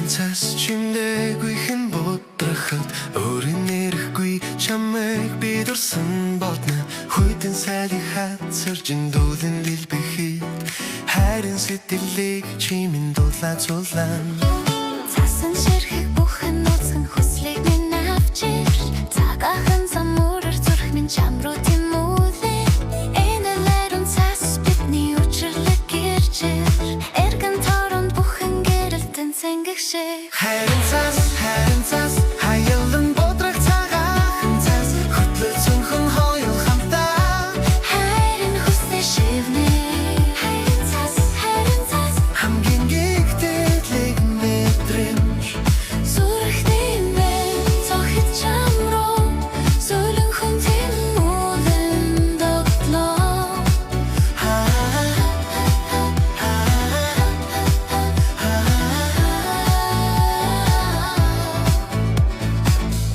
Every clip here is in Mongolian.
Хайрын цас чимдээгүй хэн бодрахад өөрийн нэрэхгүй чамайг би дурсан бодно хүйтэн сайлыг хацаржин дүүлэн билбэхий хайрын сэтгэлийг чимэн дулаацуулан цасан ширхэг бүхэн нууцхан хүслийг минь авчир цагаахан замуураар зүрх минь чам руу тэмүүлээ энэ лайрын цас бидний учирлаг гэрчээр эргэн торонд бүхэн гэрэлтэн цэнгэгшээ хайрын цас хаялан бодрах цагаахан цас хөтлөл цөнхөн хоёул хамтаа хайрын хүстэй шивнэ хайрын цас хамгийн гэгдэрлэг мэдрэмж зүрхний мэн цохид чам руу сүлэн хүн тэмүүлэн догтлоо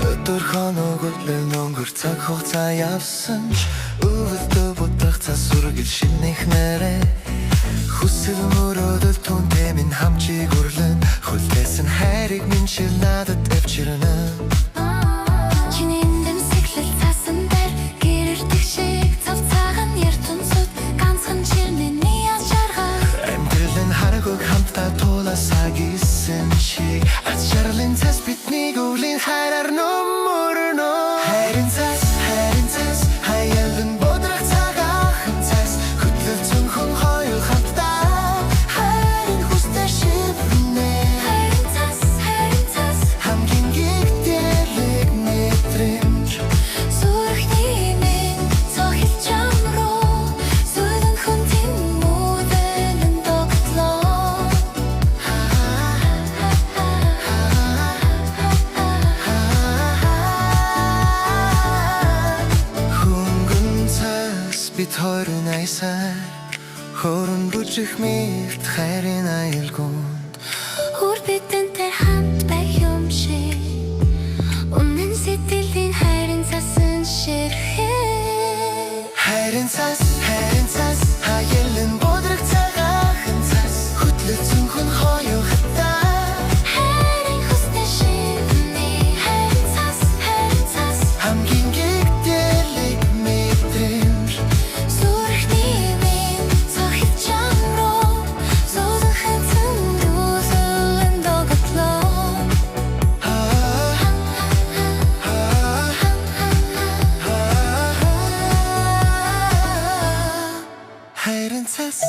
өдөр хоног үлэн өнгөр цаг хугацаа явсан ч өвөлдөө бодох цас үргэл шинэх нэрэ хүсэл мөрөөдөл түнтэй минь хамчиг үрлэн хүлээсэн хайрыг минь чир надад авчирна чиний дэмсэглэл цасан дээр гэрэлтэх шиг цавцаахан яртун сүд ганцхан чирнэний аз жаргал амьдралын харгуйг хамтдаа тулаасаа гисэн чи аз жаргалын цас бидний өвлийн хайраар нөмөрнө хайрын цас хаялан бодрах цагаахан цас хөтлөл цөнхөн хоёул хамтдаа хайрын хүстэй шивнэ хайрын цас хамгийн гэгдэрлэг мэдрэмж зүрхний мэн цохид чам руу сүлэн хүн тэмүүлэн догтлоо хөнгөн цас бид хоёрын аясаар хорон бүжих мэт хайрын аялгуунд Хүр бидэнтэй хамт байх юм шиг үнэн сэтгэлийн хайрын цасан ширхээ хайрын цас хаялан бодрах цагаахан цас хөтлөл цөнхөн хоёул хамтдаа хайрын хүстэй шивнэ хайрын цас хамгийн гэгдэрлэг мэдрэмж зүрхний мэн цохид чам руу сүлэн цэнгүүсэлэн догтлоо хайрын цас